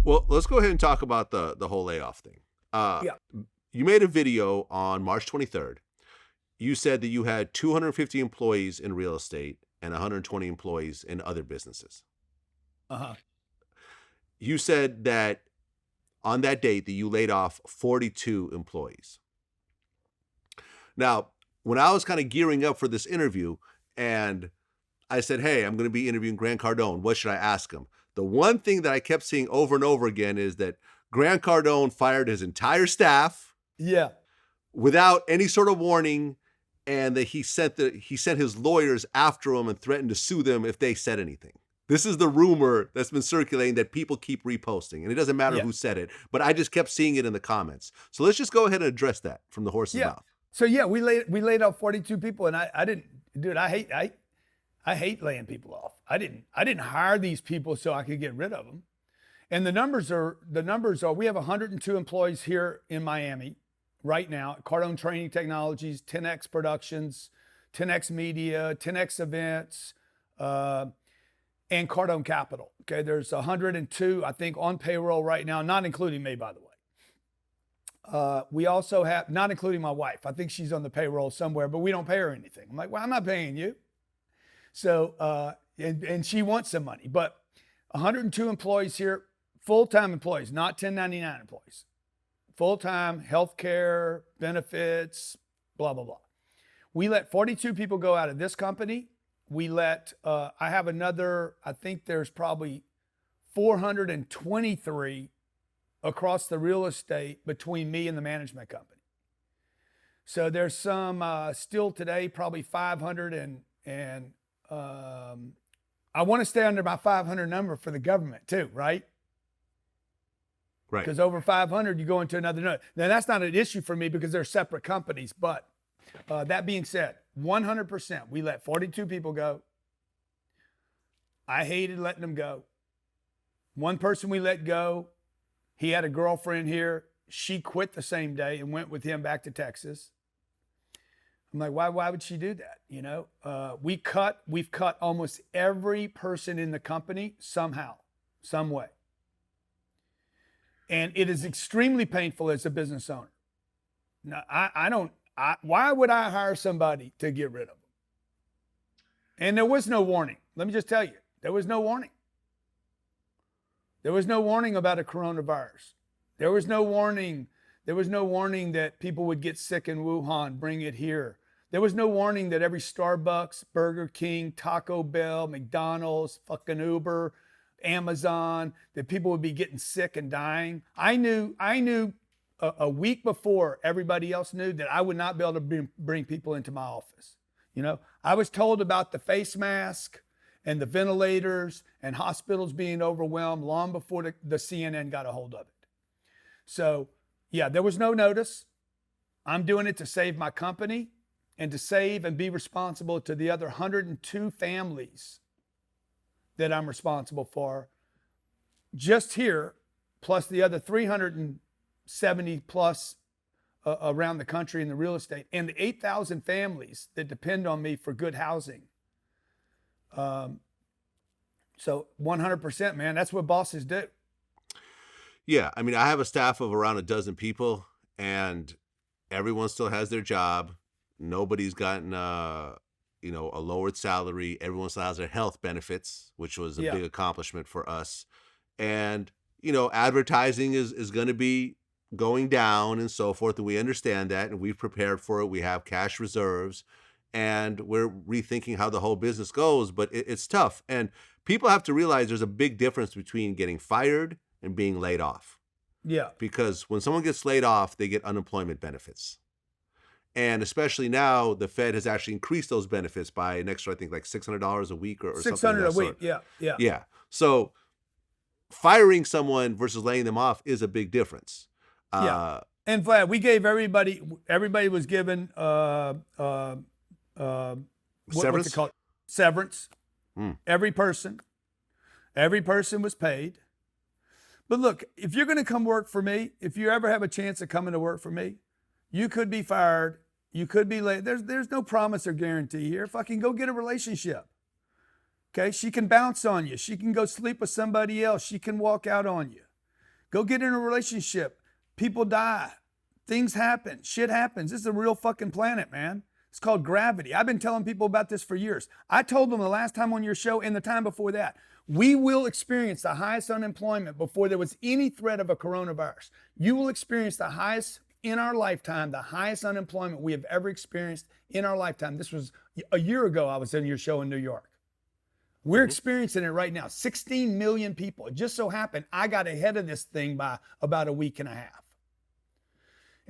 Well, let's go ahead and talk about the whole layoff thing. Uh, Yeah. you made a video on March 23rd. You said that you had 250 employees in real estate and 120 employees in other businesses. Uh-huh. You said that on that date that you laid off 42 employees. Now, when I was kind of gearing up for this interview and I said, hey, I'm going to be interviewing Grant Cardone, what should I ask him? The one thing that I kept seeing over and over again is that Grant Cardone fired his entire staff Yeah. without any sort of warning, and that he sent his lawyers after him and threatened to sue them if they said anything. This is the rumor that's been circulating that people keep reposting, and it doesn't matter Yeah. who said it, but I just kept seeing it in the comments. So let's just go ahead and address that from the horse's Yeah. mouth. So yeah, we laid off 42 people, and I didn't, dude. I hate laying people off. I didn't hire these people so I could get rid of them. And the numbers are we have 102 employees here in Miami right now. Cardone Training Technologies, 10X Productions, 10X Media, 10X Events, and Cardone Capital. Okay, there's 102 I think on payroll right now, not including me, by the way. We also have, not including my wife. I think she's on the payroll somewhere, but we don't pay her anything. I'm like, well, I'm not paying you. So, and she wants some money, but 102 employees here, full-time employees, not 1099 employees, full-time, healthcare, benefits, blah, blah, blah. We let 42 people go out of this company. We let, I have another, I think there's probably 423 across the real estate between me and the management company. So there's some still today, probably 500 and I want to stay under my 500 number for the government too, right? Right. Because over 500, you go into another number. Now that's not an issue for me because they're separate companies. But that being said, 100%, we let 42 people go. I hated letting them go. One person we let go, he had a girlfriend here. She quit the same day and went with him back to Texas. I'm like, why would she do that? You know, we've cut almost every person in the company somehow, some way. And it is extremely painful as a business owner. Now, why would I hire somebody to get rid of them? And there was no warning. Let me just tell you, there was no warning. There was no warning about a coronavirus. There was no warning. There was no warning that people would get sick in Wuhan, bring it here. There was no warning that every Starbucks, Burger King, Taco Bell, McDonald's, fucking Uber, Amazon, that people would be getting sick and dying. I knew a week before everybody else knew that I would not be able to bring people into my office. You know, I was told about the face mask and the ventilators and hospitals being overwhelmed long before the CNN got a hold of it. So yeah, there was no notice. I'm doing it to save my company and to save and be responsible to the other 102 families that I'm responsible for just here, plus the other 370 plus around the country in the real estate, and the 8,000 families that depend on me for good housing. So 100%, man, that's what bosses do. Yeah, I mean, I have a staff of around a dozen people, and everyone still has their job. Nobody's gotten a lowered salary. Everyone still has their health benefits, which was a big accomplishment for us. And, you know, advertising is going to be going down and so forth. And we understand that, and we've prepared for it. We have cash reserves, and we're rethinking how the whole business goes, but it's tough. And people have to realize there's a big difference between getting fired and being laid off. Yeah. Because when someone gets laid off, they get unemployment benefits. And especially now, the Fed has actually increased those benefits by an extra, I think, like $600 a week or something. $600 a week. Yeah. Yeah. So firing someone versus laying them off is a big difference. Yeah. And Vlad, we gave everybody was given Severance? What's it called? Severance. Every person was paid. But look, if you're going to come work for me, if you ever have a chance of coming to work for me, you could be fired. You could be late. There's no promise or guarantee here. Fucking go get a relationship. Okay? She can bounce on you. She can go sleep with somebody else. She can walk out on you. Go get in a relationship. People die. Things happen. Shit happens. This is a real fucking planet, man. It's called gravity. I've been telling people about this for years. I told them the last time on your show and the time before that, we will experience the highest unemployment before there was any threat of a coronavirus. You will experience the highest in our lifetime, the highest unemployment we have ever experienced in our lifetime. This was a year ago. I was in your show in New York. We're experiencing it right now. 16 million people. It just so happened I got ahead of this thing by about a week and a half.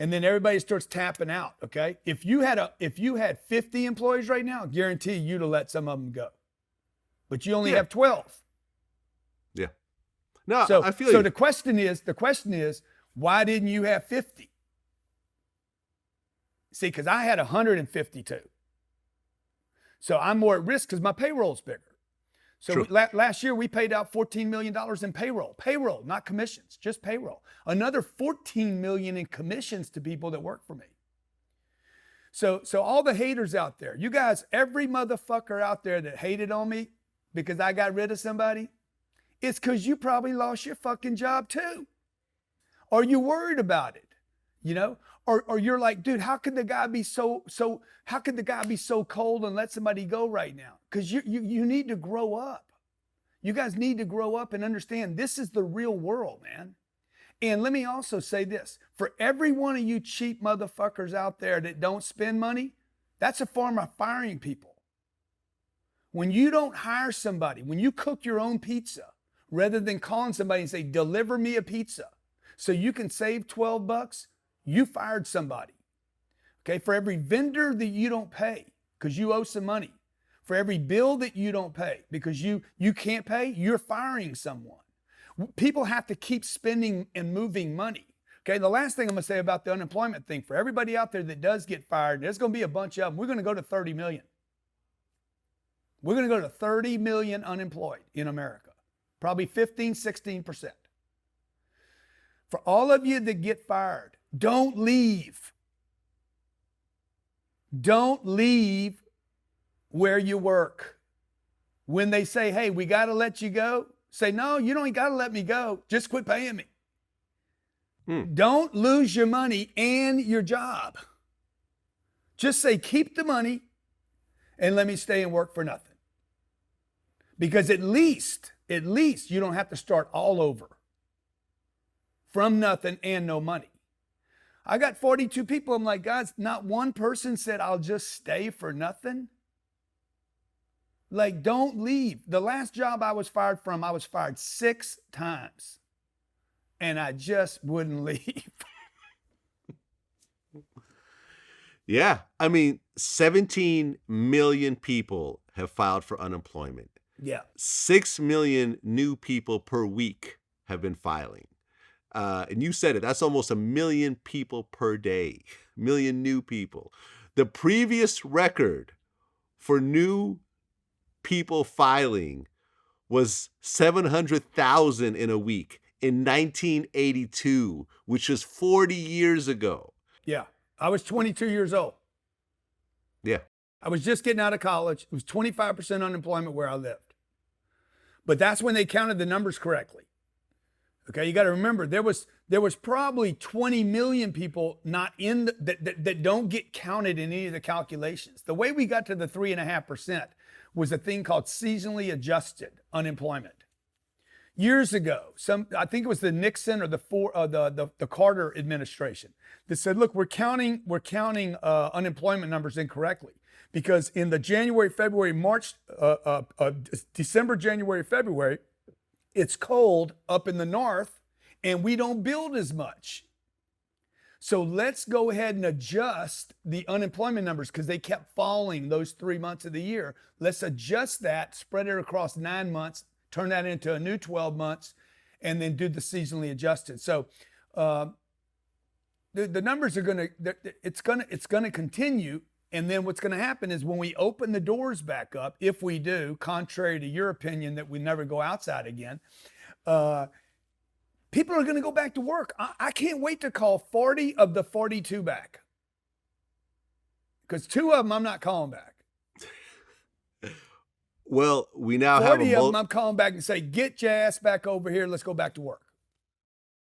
And then everybody starts tapping out, okay? If you had 50 employees right now, I guarantee you'd have let some of them go. But you only have 12. Yeah. No, so, I feel so you. the question is, why didn't you have 50? See, because I had 152. So I'm more at risk because my payroll's bigger. So last year we paid out $14 million in payroll, not commissions, just payroll. Another $14 million in commissions to people that work for me. So all the haters out there, you guys, every motherfucker out there that hated on me because I got rid of somebody, it's because you probably lost your fucking job too. Or you worried about it, you know? Or you're like, dude, how could the guy be so cold and let somebody go right now? Because you need to grow up. You guys need to grow up and understand this is the real world, man. And let me also say this. For every one of you cheap motherfuckers out there that don't spend money, that's a form of firing people. When you don't hire somebody, when you cook your own pizza, rather than calling somebody and say, deliver me a pizza so you can save $12, you fired somebody. Okay, for every vendor that you don't pay because you owe some money, for every bill that you don't pay because you can't pay, you're firing someone. People have to keep spending and moving money. Okay, the last thing I'm gonna say about the unemployment thing, for everybody out there that does get fired, there's gonna be a bunch of them. We're gonna go to 30 million. We're gonna go to 30 million unemployed in America, probably 15, 16%. For all of you that get fired, don't leave. Don't leave where you work. When they say, hey, we got to let you go, say, no, you don't got to let me go. Just quit paying me. Don't lose your money and your job. Just say, keep the money and let me stay and work for nothing. Because at least you don't have to start all over from nothing and no money. I got 42 people. I'm like, guys, not one person said, I'll just stay for nothing. Like, don't leave. The last job I was fired from, I was fired 6 times. And I just wouldn't leave. Yeah. I mean, 17 million people have filed for unemployment. Yeah. 6 million new people per week have been filing. And you said it, that's almost 1 million people per day, million new people. The previous record for new people filing was 700,000 in a week in 1982, which was 40 years ago. Yeah. I was 22 years old. Yeah. I was just getting out of college. It was 25% unemployment where I lived. But that's when they counted the numbers correctly. Okay, you got to remember there was probably 20 million people not in that don't get counted in any of the calculations. The way we got to the 3.5% was a thing called seasonally adjusted unemployment. Years ago, I think it was the Nixon or the Carter administration that said, look, we're counting unemployment numbers incorrectly because in the January, February, March, December, January, February, it's cold up in the north and we don't build as much. So let's go ahead and adjust the unemployment numbers because they kept falling those 3 months of the year. Let's adjust that, spread it across 9 months, turn that into a new 12 months, and then do the seasonally adjusted. So the numbers are it's gonna continue. And then what's going to happen is when we open the doors back up, if we do, contrary to your opinion that we never go outside again, people are going to go back to work. I can't wait to call 40 of the 42 back. Because 2 of them I'm not calling back. Well, we now 40 have of them I'm calling back and say, get your ass back over here. Let's go back to work.